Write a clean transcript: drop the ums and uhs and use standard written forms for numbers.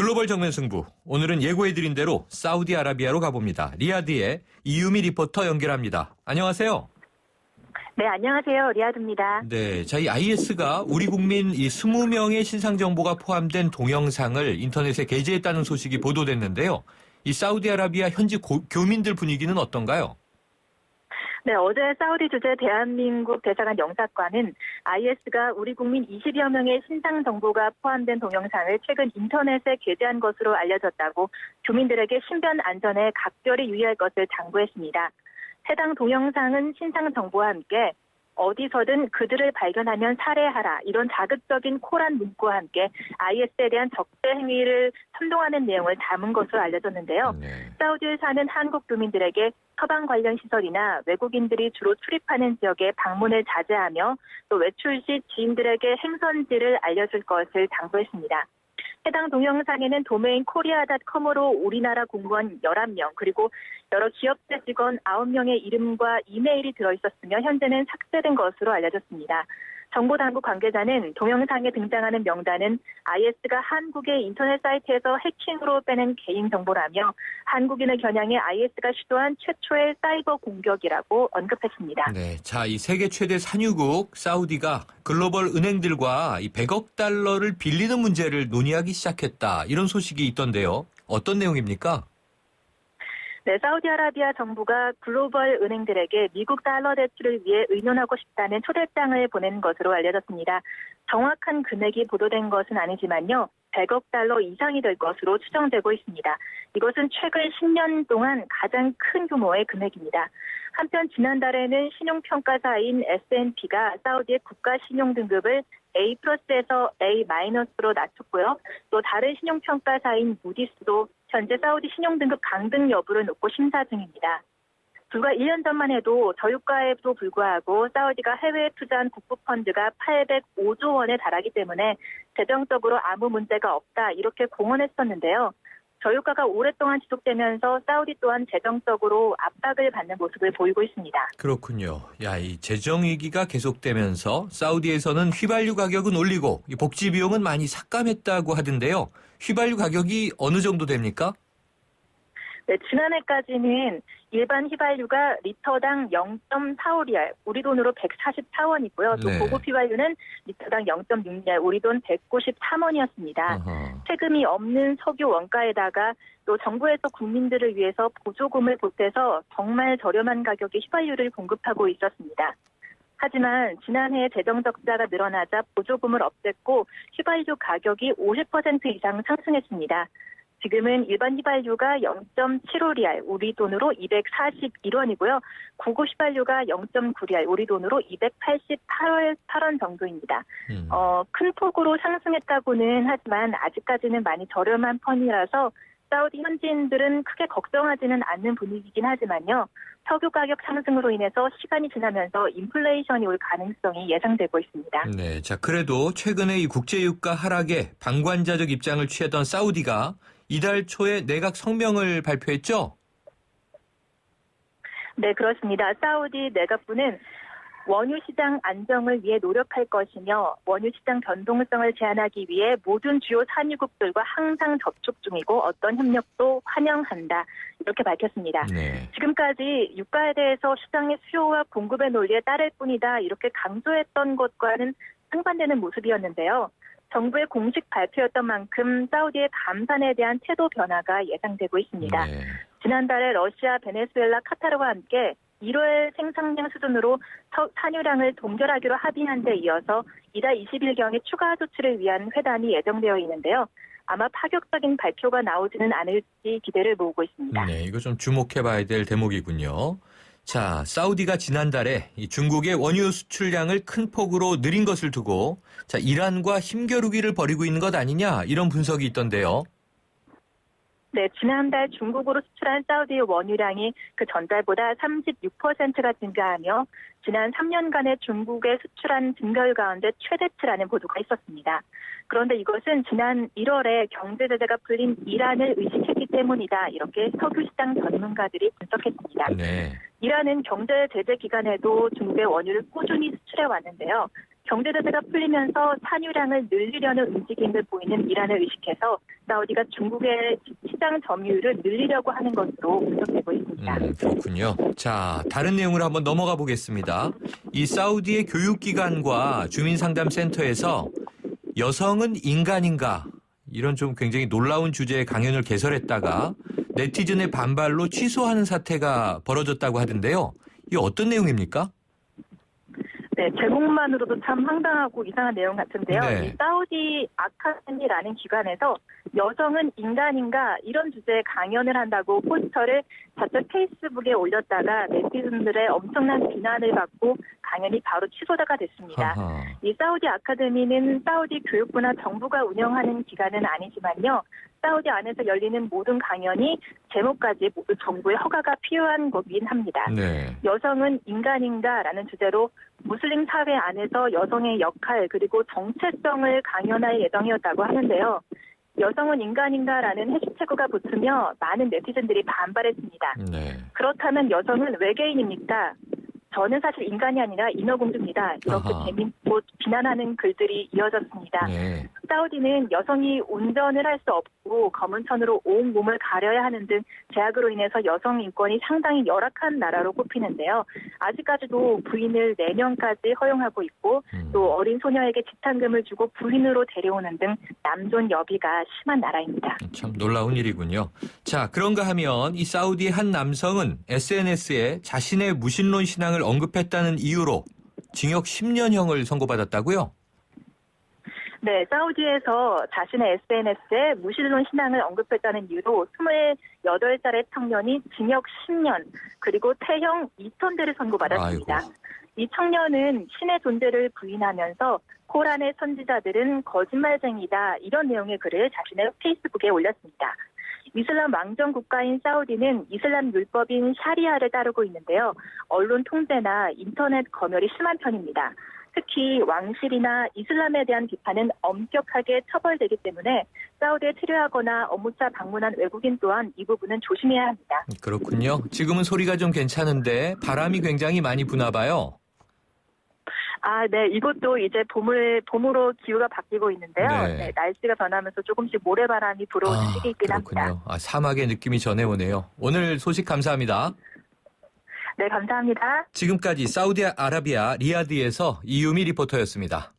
글로벌 정면 승부. 오늘은 예고해드린 대로 사우디아라비아로 가봅니다. 리야드의 이유미 리포터 연결합니다. 안녕하세요. 네, 안녕하세요. 리야드입니다. 네, 이 IS가 우리 국민 20명의 신상 정보가 포함된 동영상을 인터넷에 게재했다는 소식이 보도됐는데요. 이 사우디아라비아 현지 교민들 분위기는 어떤가요? 네, 어제 사우디 주재 대한민국 대사관 영사관은 IS가 우리 국민 20여 명의 신상 정보가 포함된 동영상을 최근 인터넷에 게재한 것으로 알려졌다고 교민들에게 신변 안전에 각별히 유의할 것을 당부했습니다. 해당 동영상은 신상 정보와 함께 어디서든 그들을 발견하면 살해하라 이런 자극적인 코란 문구와 함께 IS에 대한 적대 행위를 선동하는 내용을 담은 것으로 알려졌는데요. 사우디에 사는 한국 교민들에게 처방 관련 시설이나 외국인들이 주로 출입하는 지역에 방문을 자제하며 또 외출 시 지인들에게 행선지를 알려줄 것을 당부했습니다. 해당 동영상에는 도메인 코리아.com으로 우리나라 공무원 11명 그리고 여러 기업체 직원 9명의 이름과 이메일이 들어있었으며 현재는 삭제된 것으로 알려졌습니다. 정보당국 관계자는 동영상에 등장하는 명단은 IS가 한국의 인터넷 사이트에서 해킹으로 빼낸 개인정보라며 한국인을 겨냥해 IS가 시도한 최초의 사이버 공격이라고 언급했습니다. 네, 이 세계 최대 산유국 사우디가 글로벌 은행들과 이 100억 달러를 빌리는 문제를 논의하기 시작했다. 이런 소식이 있던데요. 어떤 내용입니까? 네, 사우디아라비아 정부가 글로벌 은행들에게 미국 달러 대출을 위해 의논하고 싶다는 초대장을 보낸 것으로 알려졌습니다. 정확한 금액이 보도된 것은 아니지만요. 100억 달러 이상이 될 것으로 추정되고 있습니다. 이것은 최근 10년 동안 가장 큰 규모의 금액입니다. 한편 지난달에는 신용평가사인 S&P가 사우디의 국가 신용 등급을 A+에서 A-로 낮췄고요. 또 다른 신용평가사인 무디스도 현재 사우디 신용등급 강등 여부를 놓고 심사 중입니다. 불과 1년 전만 해도 저유가에도 불구하고 사우디가 해외에 투자한 국부펀드가 805조 원에 달하기 때문에 재정적으로 아무 문제가 없다 이렇게 공언했었는데요. 저유가가 오랫동안 지속되면서 사우디 또한 재정적으로 압박을 받는 모습을 보이고 있습니다. 그렇군요. 이 재정 위기가 계속되면서 사우디에서는 휘발유 가격은 올리고 복지 비용은 많이 삭감했다고 하던데요. 휘발유 가격이 어느 정도 됩니까? 네, 지난해까지는 일반 휘발유가 리터당 0.45리알, 우리 돈으로 144원이고요. 또 네. 고급 휘발유는 리터당 0.6리알, 우리 돈 193원이었습니다. 세금이 없는 석유 원가에다가 또 정부에서 국민들을 위해서 보조금을 보태서 정말 저렴한 가격의 휘발유를 공급하고 있었습니다. 하지만 지난해 재정 적자가 늘어나자 보조금을 없앴고 휘발유 가격이 50% 이상 상승했습니다. 지금은 일반 휘발유가 0.75리알, 우리 돈으로 241원이고요. 고급 휘발유가 0.9리알, 우리 돈으로 288원 정도입니다. 큰 폭으로 상승했다고는 하지만 아직까지는 많이 저렴한 편이라서 사우디 현지인들은 크게 걱정하지는 않는 분위기긴 하지만요. 석유 가격 상승으로 인해서 시간이 지나면서 인플레이션이 올 가능성이 예상되고 있습니다. 네, 그래도 최근에 이 국제유가 하락에 방관자적 입장을 취했던 사우디가 이달 초에 내각 성명을 발표했죠? 네, 그렇습니다. 사우디 내각부는 원유 시장 안정을 위해 노력할 것이며 원유 시장 변동성을 제한하기 위해 모든 주요 산유국들과 항상 접촉 중이고 어떤 협력도 환영한다. 이렇게 밝혔습니다. 네. 지금까지 유가에 대해서 시장의 수요와 공급의 논리에 따를 뿐이다. 이렇게 강조했던 것과는 상반되는 모습이었는데요. 정부의 공식 발표였던 만큼 사우디의 감산에 대한 태도 변화가 예상되고 있습니다. 네. 지난달에 러시아, 베네수엘라, 카타르와 함께 1월 생산량 수준으로 산유량을 동결하기로 합의한 데 이어서 이달 20일경에 추가 조치를 위한 회담이 예정되어 있는데요. 아마 파격적인 발표가 나오지는 않을지 기대를 모으고 있습니다. 네, 이거 좀 주목해봐야 될 대목이군요. 사우디가 지난달에 이 중국의 원유 수출량을 큰 폭으로 늘린 것을 두고 이란과 힘겨루기를 벌이고 있는 것 아니냐 이런 분석이 있던데요. 네, 지난달 중국으로 수출한 사우디의 원유량이 그 전달보다 36%가 증가하며 지난 3년간의 중국에 수출한 증가율 가운데 최대치라는 보도가 있었습니다. 그런데 이것은 지난 1월에 경제 제재가 풀린 이란을 의식했기 때문이다. 이렇게 석유시장 전문가들이 분석했습니다. 네. 이란은 경제 제재 기간에도 중국의 원유를 꾸준히 수출해 왔는데요. 경제 제재가 풀리면서 산유량을 늘리려는 움직임을 보이는 이란을 의식해서 사우디가 중국의 시장 점유율을 늘리려고 하는 것으로 분석되고 있습니다. 그렇군요. 자, 다른 내용으로 한번 넘어가 보겠습니다. 이 사우디의 교육기관과 주민상담센터에서 여성은 인간인가? 이런 좀 굉장히 놀라운 주제의 강연을 개설했다가 네티즌의 반발로 취소하는 사태가 벌어졌다고 하던데요. 이게 어떤 내용입니까? 네, 제목만으로도 참 황당하고 이상한 내용 같은데요. 네. 이 사우디 아카데미라는 기관에서 여성은 인간인가 이런 주제의 강연을 한다고 포스터를 자체 페이스북에 올렸다가 네티즌들의 엄청난 비난을 받고 강연이 바로 취소가 됐습니다. 하하. 이 사우디 아카데미는 사우디 교육부나 정부가 운영하는 기관은 아니지만요. 사우디 안에서 열리는 모든 강연이 제목까지 모두 정부의 허가가 필요한 거긴 합니다. 네. 여성은 인간인가라는 주제로 무슬림 사회 안에서 여성의 역할 그리고 정체성을 강연할 예정이었다고 하는데요. 여성은 인간인가라는 해시태그가 붙으며 많은 네티즌들이 반발했습니다. 네. 그렇다면 여성은 외계인입니까? 저는 사실 인간이 아니라 인어공주입니다. 이렇게 아하. 재밌고 비난하는 글들이 이어졌습니다. 네. 사우디는 여성이 운전을 할 수 없고 검은 천으로 온 몸을 가려야 하는 등 제약으로 인해서 여성 인권이 상당히 열악한 나라로 꼽히는데요. 아직까지도 부인을 4명까지 허용하고 있고 또 어린 소녀에게 지탄금을 주고 부인으로 데려오는 등 남존 여비가 심한 나라입니다. 참 놀라운 일이군요. 자, 그런가 하면 이 사우디의 한 남성은 SNS에 자신의 무신론 신앙을 언급했다는 이유로 징역 10년형을 선고받았다고요? 네, 사우디에서 자신의 SNS에 무신론 신앙을 언급했다는 이유로 28살의 청년이 징역 10년 그리고 태형 2,000대를 선고받았습니다. 아이고. 이 청년은 신의 존재를 부인하면서 코란의 선지자들은 거짓말쟁이다 이런 내용의 글을 자신의 페이스북에 올렸습니다. 이슬람 왕정 국가인 사우디는 이슬람 율법인 샤리아를 따르고 있는데요. 언론 통제나 인터넷 검열이 심한 편입니다. 특히 왕실이나 이슬람에 대한 비판은 엄격하게 처벌되기 때문에 사우디에 체류하거나 업무차 방문한 외국인 또한 이 부분은 조심해야 합니다. 그렇군요. 지금은 소리가 좀 괜찮은데 바람이 굉장히 많이 부나 봐요. 아, 네. 이것도 이제 봄으로 기후가 바뀌고 있는데요. 네. 네, 날씨가 변하면서 조금씩 모래바람이 불어오는 시기이긴 그렇군요. 합니다. 사막의 느낌이 전해오네요. 오늘 소식 감사합니다. 네, 감사합니다. 지금까지 사우디아라비아 리야드에서 이유미 리포터였습니다.